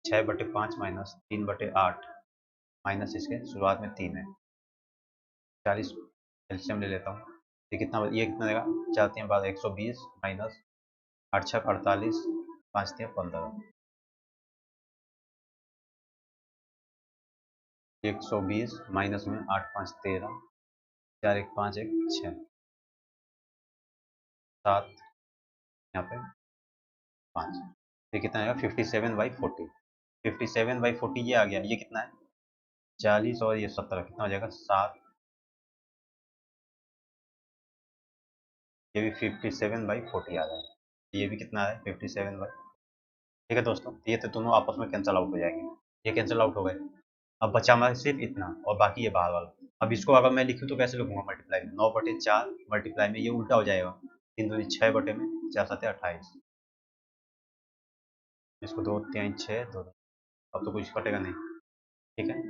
6 बटे 5 माइनस 3 बटे 8, माइनस इसके शुरुआत में 3 है, 40 एलसीएम ले लेता हूँ। ये कितना देगा? 4 3 12 120 माइनस 8 6 48, 5 3 15, 120 माइनस में 8 5 13, 4 1 5 1 6 7, यहाँ पे 5। ये कितना आएगा 57/40। 57/40 ये आ गया। ये कितना है 40 और ये 17 कितना हो जाएगा 7। ये भी 57/40 आ जाएगा। ये भी कितना है 57/। ठीक है दोस्तों, ये तो दोनों आपस में कैंसिल आउट हो जाएंगे। ये कैंसिल आउट हो गए। अब बचा हमारा सिर्फ इतना और बाकी ये बाहर वाला। अब इसको अगर मैं लिखूँ तो कैसे लिखूंगा मल्टीप्लाई में 9/4 मल्टीप्लाई में ये उल्टा हो जाएगा 3 दूनी 6 बटे में 4 7 28। इसको 2 3 6 2। अब तो कुछ कटेगा नहीं। ठीक है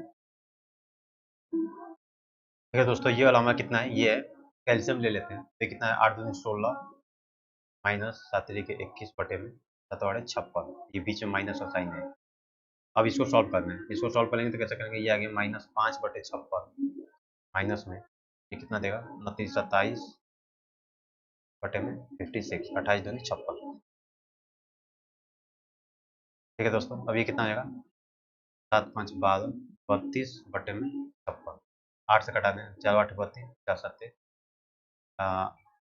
ठीक है दोस्तों, ये वाला हमारा कितना है ये है कैल्शियम ले लेते हैं। तो कितना है 8 दूनी 16 माइनस 7 के 21 बटे में 7 8 56। ये बीच में माइनस का साइन है। अब इसको सॉल्व करना है। इसको सॉल्व करेंगे तो कैसे करेंगे, ये आ गया -5/56 माइनस में ये कितना देगा 29 27 बटे में 56 28 दूनी 56। ठीक है दोस्तों, अब ये कितना आएगा 7 5 12 32 बटे में 56। 8 से कटा दें 4 8 32 4 7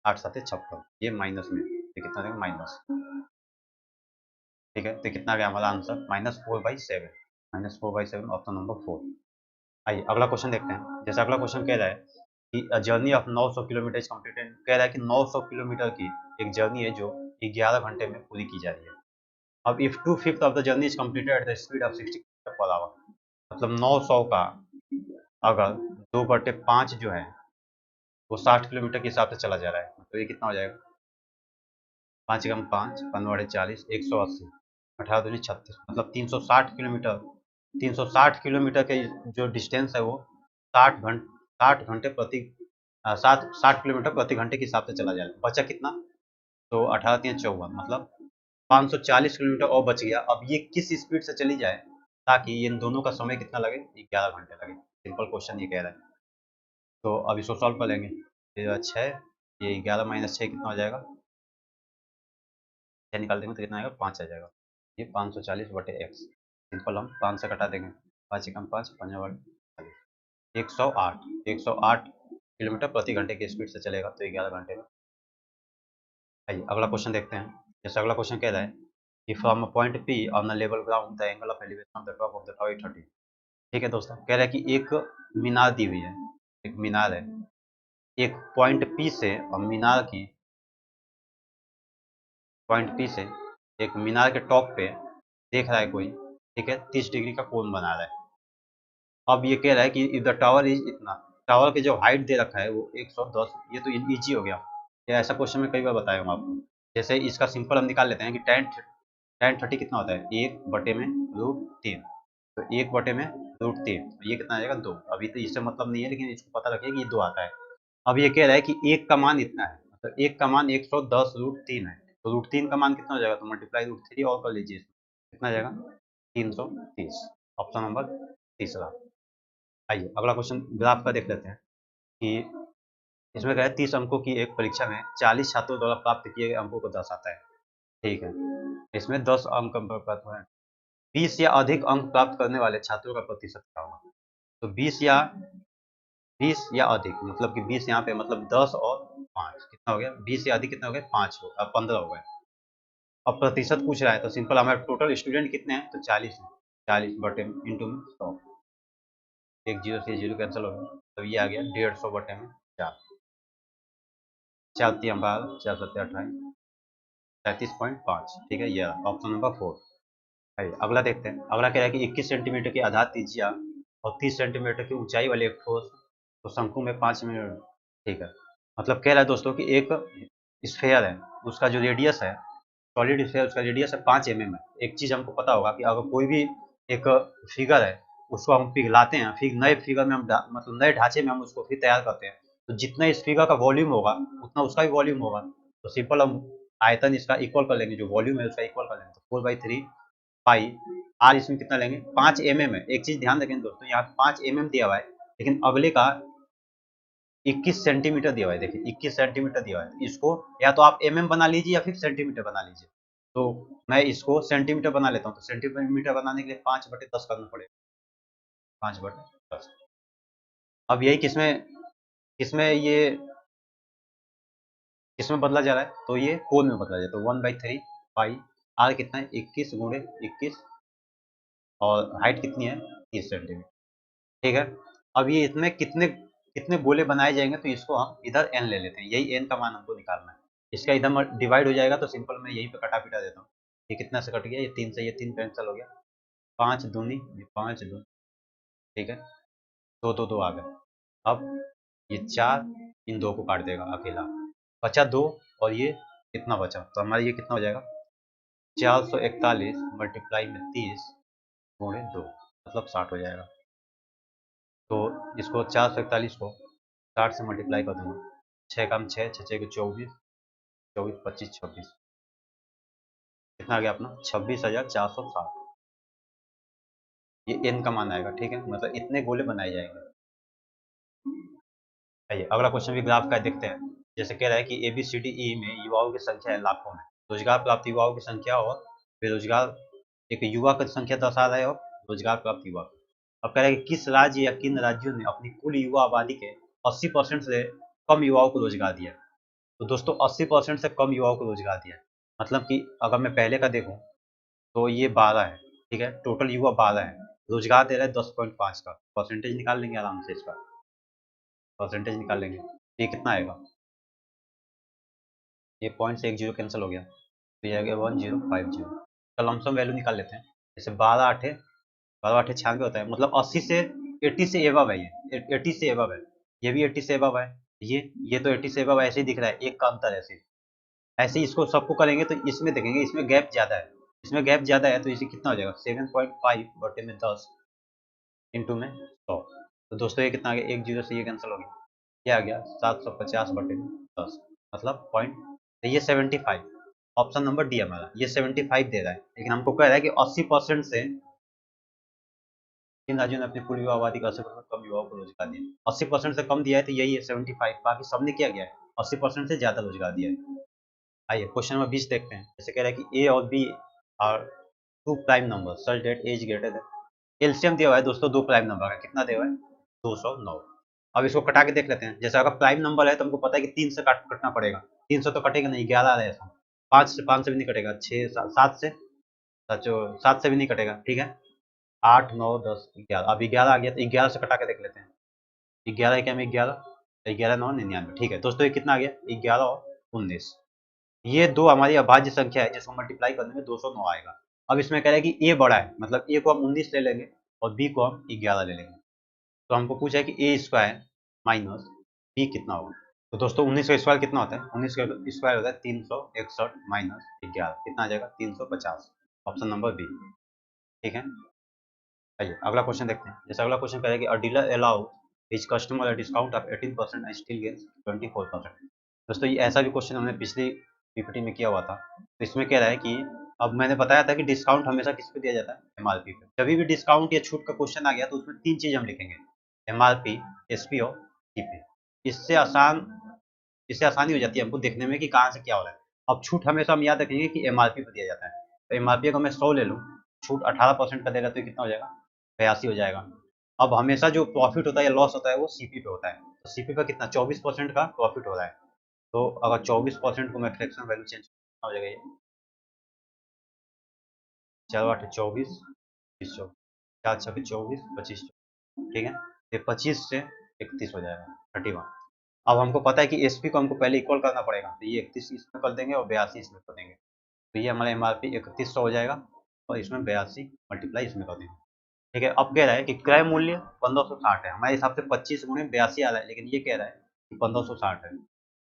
8 7 56। ये माइनस में ये कितना देगा माइनस। ठीक है, तो कितना आ गया हमारा आंसर -4/7। -4/7 option number 4। आइए अगला क्वेश्चन देखते हैं। जैसे अगला क्वेश्चन कह रहा है कि journey of 900 kilometre is completed. कह रहा है कि 900 किलोमीटर की एक जर्नी है जो 11 घंटे में पूरी की जा रही है। अब if 2/5 of the journey is completed at the speed of 60 kilometre per hour. मतलब 900 का अगर 2/5 जो है वो 60 किलोमीटर के हिसाब से चला जा रहा है तो ये कितना हो जाएगा 5 कम 5 15 40 180 18 दूनी 36 मतलब 360 किलोमीटर। 360 किलोमीटर के जो डिस्टेंस है वो 60 घंटे प्रति 60 किलोमीटर प्रति घंटे के हिसाब से चला जाएगा। बचा कितना तो 18 3 54 मतलब 540 किलोमीटर और बच गया। अब ये किस स्पीड से चली जाए ताकि इन दोनों का समय कितना लगे 11 घंटे लगे। सिंपल क्वेश्चन ये कह रहा है। तो अब इसको सॉल्व कर लेंगे। ये 6 ये 11 माइनस 6 कितना हो जाएगा 6 निकाल देंगे तो कितना आएगा 5 आ जाएगा। ये 540/x। सिंपल हम 5 से कटा देंगे 5 एकम 5 पंजा 108 108 किलोमीटर प्रति घंटे की स्पीड से चलेगा तो 11 घंटे में। आइए अगला क्वेश्चन देखते हैं। जैसे अगला क्वेश्चन कह रहा है कि from point P on the level ground the angle of elevation of the top of the tower 30। ठीक है दोस्तों, कह रहा है कि एक मीनार दी हुई है। एक मीनार है एक पॉइंट पी से और मीनार की पॉइंट पी से एक मीनार के टॉप पे देख रहा है कोई। ठीक है 30 डिग्री का कोण बना रहा है। अब ये कह रहा है कि इफ द टावर इज इतना। टावर की जो हाइट दे रखा है वो 110। ये तो इजी हो गया। ये ऐसा क्वेश्चन में कई बार बताया हूँ आपको। जैसे इसका सिंपल हम निकाल लेते हैं कि tan 30 कितना होता है 1/√3। तो 1/√3 ये कितना आ जाएगा 2। अभी तो इससे मतलब नहीं है लेकिन इसको पता रखिए कि ये 2 आता है। अब ये कह रहा है कि एक का मान इतना है मतलब एक का मान 110√3 है। तो √3 का मान कितना हो जाएगा तो मल्टीप्लाई √3 और कर लीजिए। कितना आ जाएगा 330। ऑप्शन नंबर तीसरा। आइए अगला क्वेश्चन ग्राफ का देख लेते हैं कि इसमें क्या है 30 अंकों की एक परीक्षा में 40 छात्रों द्वारा प्राप्त किए गए अंकों को दर्शाता है। ठीक है, इसमें 10 अंक प्राप्त हुए हैं। 20 या अधिक अंक प्राप्त करने वाले छात्रों का प्रतिशत क्या होगा। तो 20 या अधिक मतलब कि 20 यहाँ पे मतलब 10 और 5 कितना हो गया 20 या अधिक कितना हो गया 5 हो अब 15 हो गए। अब प्रतिशत पूछ रहा है तो सिंपल हमारे टोटल स्टूडेंट कितने हैं तो 40 है। 40 बटे इंटू में 100। एक जीरो से जीरो कैंसिल हो गया तो ये आ गया 150 बटे में 4। 4 3 12 4 7 28 37.5। ठीक है ये ऑप्शन नंबर 4 है। अगला देखते हैं। अगला कह रहा है कि 21 सेंटीमीटर की आधार त्रिज्या और 30 सेंटीमीटर की ऊंचाई वाले एक ठोस तो शंकु में 5 मिनट। ठीक है, मतलब कह रहा है दोस्तों कि एक स्फेयर है उसका जो रेडियस है सॉलिड स्फेयर उसका रेडियस है 5 mm है। एक चीज़ हमको पता होगा कि अगर कोई भी एक फिगर है उसको हम पिघलाते हैं फिर नए फिगर में हम मतलब नए ढांचे में हम उसको फिर तैयार करते हैं तो जितना इस फिगर का वॉल्यूम होगा उतना उसका भी वॉल्यूम होगा। तो सिंपल हम आयतन इसका इक्वल कर लेंगे जो वॉल्यूम है उसका इक्वल कर लेंगे तो 4/3 पाई आर इसमें कितना लेंगे 5 mm है। एक चीज ध्यान रखें दोस्तों यहाँ 5 mm दिया हुआ है लेकिन अगले का 21 सेंटीमीटर दिया हुआ है। देखिए 21 सेंटीमीटर दिया हुआ है। इसको या तो आप बना लीजिए या फिर सेंटीमीटर बना लीजिए। तो मैं इसको सेंटीमीटर बना लेता हूँ तो सेंटीमीटर बनाने के लिए 5/10 करना पड़ेगा 5/10। अब यही किसमें किसमें ये किसमें बदला जा रहा है तो ये कोण में बदला जाए तो 1/3 पाई आर कितना है 21 गुणे 21 और हाइट कितनी है 30 सेंटीमीटर। ठीक है, अब ये इसमें कितने कितने गोले बनाए जाएंगे तो इसको हम इधर एन ले लेते हैं, यही एन का मान हमको निकालना है। इसका इधर डिवाइड हो जाएगा तो सिंपल मैं यहीं पे कटा पिटा देता हूँ। ये कितना से कट गया, ये 3 से, ये 3 कैंसिल हो गया, 5 दूनी, ये 5 दूनी, ठीक है, 2 2 2 आ गए। अब ये 4 इन 2 को काट देगा अकेला, बचा 2, और ये कितना बचा, तो हमारा ये कितना हो जाएगा 441 मल्टीप्लाई में 30 गुणे 2 मतलब 60 हो जाएगा। तो इसको 441 को 60 से मल्टीप्लाई कर दूंगा, 6 कम 6, 6 6 24, 24 25 26, कितना आ गया अपना 26,460। ये एन का मान आएगा, ठीक है, मतलब इतने गोले बनाए जाएंगे। आइए अगला क्वेश्चन भी ग्राफ का देखते हैं। जैसे कह रहा है कि A B C D E में युवाओं की संख्या है लाखों में, रोजगार प्राप्त युवाओं की संख्या और बेरोजगार, एक युवा की संख्या दर्शा रहा है और रोजगार प्राप्त युवा। अब कह रहा है कि किस राज्य या किन राज्यों ने अपनी कुल युवा आबादी के 80% से कम युवाओं को रोजगार दिया। तो दोस्तों 80% से कम युवाओं को रोजगार दिया, मतलब कि अगर मैं पहले का देखूं तो ये 12 है, ठीक है, टोटल युवा 12 है, रोजगार दे रहा है 10.5 का, परसेंटेज निकाल लेंगे आराम से, इसका परसेंटेज निकाल लेंगे, ये कितना आएगा, ये पॉइंट से 1 जीरो कैंसिल हो गया, तो ये आ गया 1050 का लमसम वैल्यू निकाल लेते हैं। जैसे 12 आठे 96 होता है, मतलब 80 से 80 से एबव है, ये 80 से एबव है, ये भी 80 से एबव है, ये तो 80 से एबव ऐसे ही दिख रहा है, एक का अंतर ऐसे, ऐसे ही इसको सबको करेंगे तो इसमें देखेंगे इसमें गैप ज़्यादा है, इसमें गैप ज़्यादा है, तो इसे कितना हो जाएगा 7.5 बटे में 10 इंटू में 100। तो दोस्तों ये कितना आ गया, एक जीरो से ये कैंसिल हो गया, क्या आ गया 750 बटे में 10, मतलब पॉइंट, तो ये 75, ऑप्शन नंबर डी हमारा, ये 75 दे रहा है, लेकिन हमको कह रहा है कि 80% से किन राज्यों ने अपनी कुल युवा आबादी का 80% कम युवाओं को रोजगार दिया, 80% से कम दिया है तो यही है 75, बाकी सबने क्या किया है 80% से ज्यादा रोजगार दिया है। आइए क्वेश्चन नंबर 20 देखते हैं। जैसे कह रहा है कि ए और B are two prime number such that as greater than, LCM दिया हुआ है दोस्तों दो प्राइम नंबर का, कितना दिया हुआ है 209। अब इसको कटा के देख लेते हैं, जैसे अगर प्राइम नंबर है तो हमको पता है कि 3 से कटना पड़ेगा, 3 से तो कटेगा नहीं, 11 आ रहा है ऐसा, 5 से भी नहीं कटेगा, 6 7 से, सचो 7 से भी नहीं कटेगा, ठीक है, 8 9 10 11, अब 11 आ गया तो 11 से कटा के देख लेते हैं, 11 क्या में 11, 11 9 99, ठीक है दोस्तों, ये कितना आ गया 11 और 19, ये दो हमारी अभाज्य संख्या है जिसको मल्टीप्लाई करने में 209 आएगा। अब इसमें कह रहा है कि ए बड़ा है, मतलब ए को हम 19 ले लेंगे और बी को हम 11 ले लेंगे, तो हमको पूछा है कि ए स्क्वायर माइनस बी कितना होगा। तो दोस्तों 19 का स्क्वायर कितना होता है, 19 का स्क्वायर होता है 361 माइनस 11, कितना आ जाएगा 350, ऑप्शन नंबर बी, ठीक है। आइए अगला क्वेश्चन देखते हैं। जैसे अगला क्वेश्चन करेगा कि अ dealer allow his customer a discount of 18% and still gains 24%। दोस्तों ये ऐसा भी क्वेश्चन हमने पिछली पीपीटी में किया हुआ था। तो इसमें कह रहा है कि अब मैंने बताया था कि डिस्काउंट हमेशा किस पे दिया जाता है, एमआरपी पे। जब भी डिस्काउंट या छूट का क्वेश्चन आ गया तो उसमें 3 चीज हम लिखेंगे, एमआरपी, एसपी और टीपी। इससे आसान इससे आसानी हो जाती है हमको देखने में कि कहाँ से क्या हो रहा है। अब छूट हमेशा हम याद रखेंगे कि एमआरपी पर दिया जाता है, तो एमआरपी अगर मैं 100 ले लूँ, छूट 18% का देगा तो कितना हो जाएगा 82 हो जाएगा। अब हमेशा जो प्रॉफिट होता है या लॉस होता है वो सीपी पे होता है, तो सीपी पे कितना 24% का प्रॉफिट हो रहा है, तो अगर 24% को मैं फ्रैक्शन वैल्यू चेंज हो जाएगा, ये 4 8 24 20 4 6 24 25, ठीक है, ये 25 से 31 हो जाएगा 31। अब हमको पता है कि एसपी को हमको पहले इक्वल करना पड़ेगा, तो ये 31 इसमें कर देंगे और 82 इसमें कर देंगे, तो ये हमारा एमआरपी 3100 हो जाएगा और इसमें 82 मल्टीप्लाई इसमें कर देंगे, ठीक है। अब कह रहा है कि क्रय मूल्य 1560 है, हमारे हिसाब से 25 गुणे 82 आ रहा है, लेकिन ये कह रहा है कि 1560 है,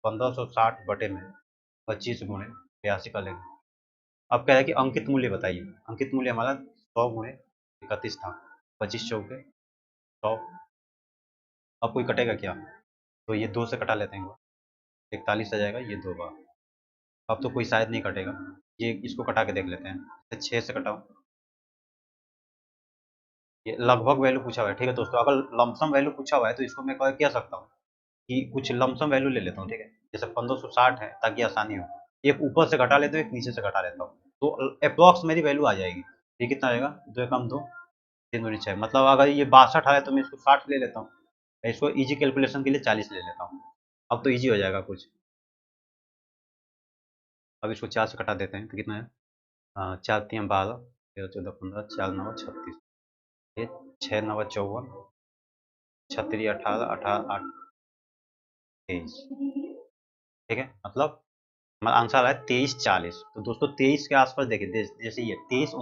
1560 बटे में 25 गुणे 82 कर लेंगे। अब कह रहा है कि अंकित मूल्य बताइए, अंकित मूल्य हमारा 100 गुणे 31 था, 25 चौके 100, अब कोई कटेगा क्या, तो ये 2 से कटा लेते हैं, 41 आ जाएगा, ये 2 बार, अब तो कोई शायद नहीं कटेगा, ये इसको कटा के देख लेते हैं, 6 से कटाओ, ये लगभग वैल्यू पूछा हुआ है, ठीक है दोस्तों। अगर लमसम वैल्यू पूछा हुआ है तो इसको मैं क्या सकता हूँ कि कुछ लमसम वैल्यू ले लेता हूँ, ठीक है, जैसे 1560 है ताकि आसानी हो, एक ऊपर से घटा लेता हूँ एक नीचे से घटा लेता हूँ, तो अप्रॉक्स मेरी वैल्यू आ जाएगी। ये कितना आएगा, 2 एकम 2 3 दूनी 6, मतलब अगर ये 62 है तो मैं इसको 60 ले लेता हूँ, इसको इजी कैलकुलेशन के लिए 40 ले लेता हूँ, अब तो इजी हो जाएगा कुछ। अब इसको 4 से कटा देते हैं तो कितना है 4 3 12, 13 14 15, 4 9 36, ये 6 9 54, 36 18 18 8 23, ठीक है, मतलब हमारा आंसर आ रहा है 23 40। तो दोस्तों 23 के आसपास देखिए, जैसे ये 23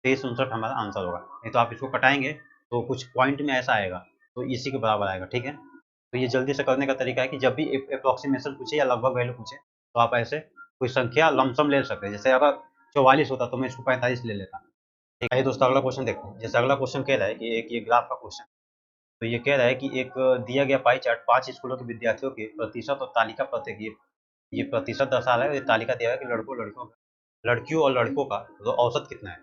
59 हमारा आंसर होगा। नहीं तो आप इसको कटाएंगे तो कुछ पॉइंट में ऐसा आएगा, तो इसी के बराबर आएगा, ठीक है। तो ये जल्दी से करने का तरीका है कि जब भी अप्रोक्सीमेशन पूछे या लगभग वैल्यू पूछे, तो आप ऐसे कोई संख्या लमसम ले सकते हैं। जैसे अगर 44 होता तो मैं इसको 45 ले लेता। ठीक है दोस्तों, अगला क्वेश्चन देखते हैं। जैसे अगला क्वेश्चन कह रहा है कि एक ये ग्राफ का क्वेश्चन, तो ये कह रहा है कि एक दिया गया पाई चार्ट 5 स्कूलों के विद्यार्थियों के प्रतिशत और तालिका प्रत्येक, ये प्रतिशत दर्शा रहा है, ये तालिका दिया है कि लड़कियों और लड़कों का तो औसत कितना है।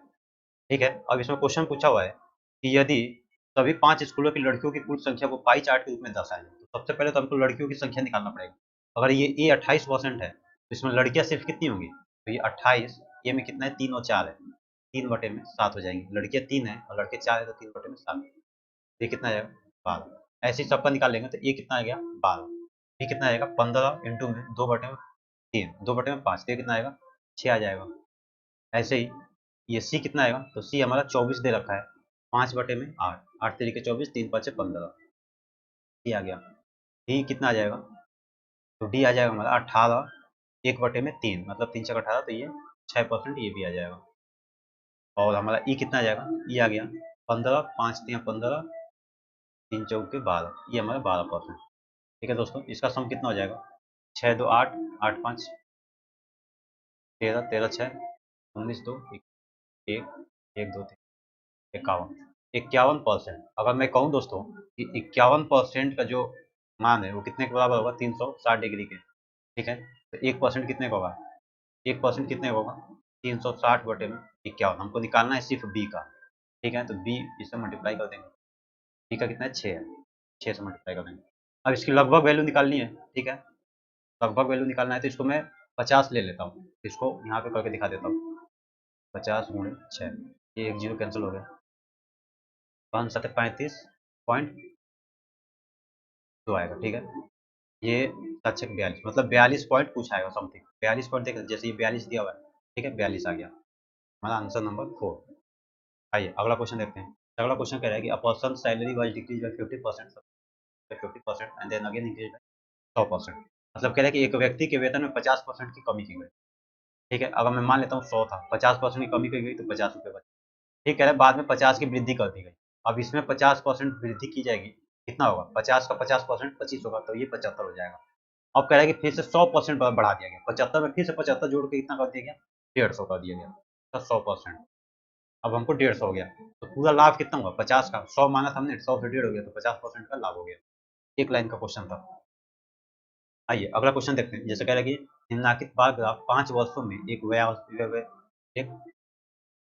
ठीक है, अब इसमें क्वेश्चन पूछा हुआ है कि यदि सभी 5 स्कूलों की लड़कियों की कुल संख्या को पाई चार्ट के रूप में दर्शाएं, तो सबसे पहले तो हमको लड़कियों की संख्या निकालना पड़ेगा। अगर ये 28% है, तो इसमें लड़कियां सिर्फ कितनी होंगी, तो ये 28, ये में कितना है, 3 और 4 है, 3/7 हो जाएंगी। लड़कियां 3 है और लड़के 4 है, तो 3/7, ये कितना आ जाएगा, 12। ऐसे ही सबका निकाल लेंगे तो ये कितना आ गया, 12। ये कितना आएगा, 15 इंटू में 2/3, 2/5, तो ये कितना आएगा, 6 आ जाएगा। ऐसे ही ये सी कितना आएगा, तो सी हमारा 24 दे रखा है, 5/8, 8 तरीके 24, 3 5 15, डी आ गया। डी कितना आ जाएगा, तो डी आ जाएगा हमारा 18, 1/3, मतलब 3 6 18, तो ये 6%, ये भी आ जाएगा। और हमारा ई कितना आ जाएगा, ई आ गया 15, 5 3 15, 3 चौके 12, ये हमारा 12%। ठीक है दोस्तों, इसका सम कितना हो जाएगा, 6 2 8, 8 5 13, 13 6 19 2 1 1 2 3 51, 51%। अगर मैं कहूँ दोस्तों कि 51% का जो मान है वो कितने के बराबर होगा, 360 डिग्री के। ठीक है, तो 1% कितने का होगा, 1% कितने का होगा, 360/51। हमको निकालना है सिर्फ बी का। ठीक है, तो बी इससे मल्टीप्लाई कर देंगे, बी का कितना है, 6 है, 6 से मल्टीप्लाई कर देंगे। अब इसकी लगभग वैल्यू निकालनी है। ठीक है, लगभग वैल्यू निकालना है, तो इसको मैं 50 ले लेता हूँ, इसको यहाँ पे करके दिखा देता हूँ। 50 × 6, ये एक जीरो कैंसिल हो गया, 5 7 35.2 आएगा। ठीक है, ये 7 6 42, मतलब 42 पॉइंट कुछ आएगा, समथिंग 42 पॉइंट। देख जैसे ये 42 दिया हुआ है, ठीक है, 42 आ गया हमारा आंसर नंबर 4। आइए अगला क्वेश्चन देखते हैं। अगला क्वेश्चन कह रहा है कि a person salary was decrease by 50%, 50% and then again increase by 100%। मतलब कह रहा है कि एक व्यक्ति के वेतन में 50% की कमी की गई। ठीक है, अगर मैं मान लेता हूँ 100 था, 50% की कमी की गई, तो 50 रुपये बचे। ठीक कह रहा है, बाद में 50 की वृद्धि कर दी गई। अब इसमें 50% वृद्धि की जाएगी, कितना होगा, 50 का 50% 25 होगा, तो ये 75 हो जाएगा। अब कह रहा है कि फिर से 100% बढ़ा दिया गया, 75 में फिर से 75 जोड़ के कितना कर दिया गया, 150 कर दिया गया, तो 100%। अब हमको 150 हो गया, तो पूरा लाभ कितना हुआ, 50 का 100 माना था हमने, 100 से 1.5 हो गया, तो 50% का लाभ हो गया। एक लाइन का क्वेश्चन था। आइए अगला क्वेश्चन देखते हैं। जैसे कह रहा है कि निम्नलिखित बार ग्राफ 5 वर्षों में एक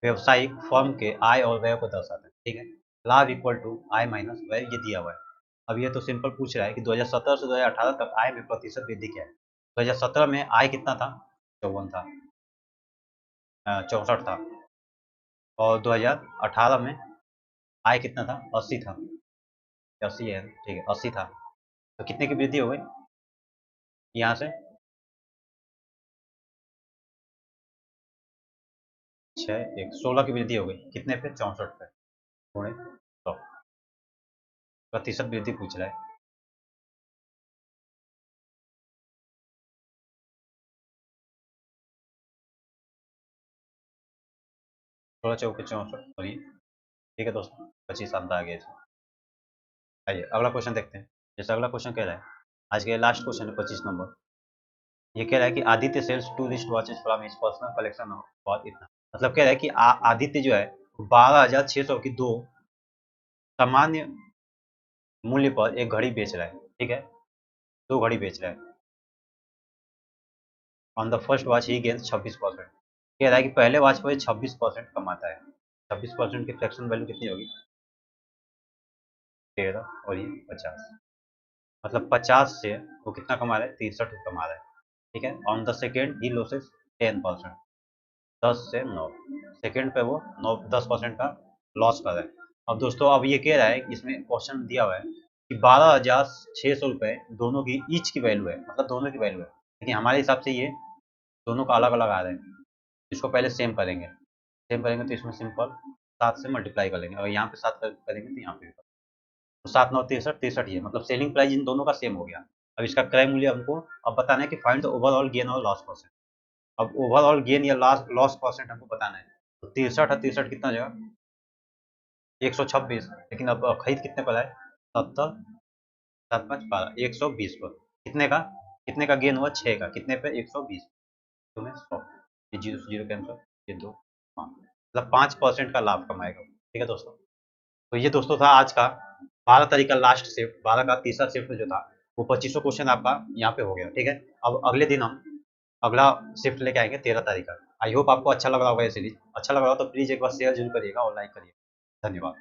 व्यवसायिक फर्म के आय और व्यय को दर्शाता है। ठीक है, लाभ इक्वल टू आय माइनस व्यय, ये दिया हुआ है। अब ये तो सिंपल पूछ रहा है कि 2017 से 2018 तक आय में प्रतिशत वृद्धि क्या है। 2017 में आय कितना था, 54 था, 64 था। और 2018 में आय कितना था, 80 था, 80 है, ठीक है, 80 था। तो कितने की वृद्धि हो गई, यहाँ से 6 1 16 की वृद्धि हो गई, कितने पे, 64 पे, गुणे 100, प्रतिशत वृद्धि पूछ रहा है। 16 चौके 64, और ये, ठीक है दोस्तों, 25 अंतर आ गया इसमें। आइए अगला क्वेश्चन देखते हैं। जैसे अगला क्वेश्चन कह रहा है, आज के लास्ट क्वेश्चन है 25 नंबर। ये कह रहा है कि Aditya sells 2 wrist watches from his personal collection of for इतना। मतलब कह रहा है कि आदित्य जो है 12,600 की दो सामान्य मूल्य पर एक घड़ी बेच रहा है। ठीक है, दो घड़ी बेच रहा है। On the first watch he gains 26%। कह रहा है कि पहले वॉच पर 26% कमाता है। 26% की फ्रैक्शन वैल्यू कितनी होगी, 13, और ये 50, मतलब 50 से वो कितना कमा रहा है, 63 कमा रहा है। ठीक है, on the second he losses 10%, 10 से 9 सेकेंड पे वो 10% का लॉस कर रहा है। अब दोस्तों अब ये कह रहा है कि इसमें क्वेश्चन दिया हुआ है कि 12,600 रुपये दोनों की ईच की वैल्यू है, मतलब दोनों की वैल्यू है, लेकिन हमारे हिसाब से ये दोनों का अलग अलग आ रहा है। इसको पहले सेम करेंगे तो इसमें सिंपल 7 से मल्टीप्लाई कर लेंगे और यहाँ पे 7 करेंगे तो यहाँ पे भी। तो 7 9 63 63 ये मतलब सेलिंग प्राइस इन दोनों का सेम हो गया। अब इसका क्रय मूल्य हमको अब बताना है कि फाइंड द ओवरऑल गेन और लॉस परसेंट। अब ओवरऑल गेन या लॉस लॉस परसेंट हमको बताना है। तो 63 है, 63 कितना आ जाएगा? 126। लेकिन अब खरीद कितने पर आए? 70 7 5 12 120 पर। कितने का गेन हुआ? 6 का। कितने पे? 120। तो में 100। ये जीरो से जीरो कैंसिल, ये दो, हाँ मतलब 5% का लाभ कमाएगा। ठीक है दोस्तों, तो ये दोस्तों था आज का 12 तारीख का लास्ट शिफ्ट। 12 का तीसरा शिफ्ट जो था वो 2500 क्वेश्चन आपका यहाँ पे हो गया। ठीक है, अब अगले दिन हम अगला शिफ्ट लेके आएंगे 13 तारीख का। आई होप आपको अच्छा लग रहा होगा ये सीरीज। अच्छा लग रहा हो तो प्लीज़ एक बार शेयर जरूर करिएगा और लाइक करिएगा। धन्यवाद।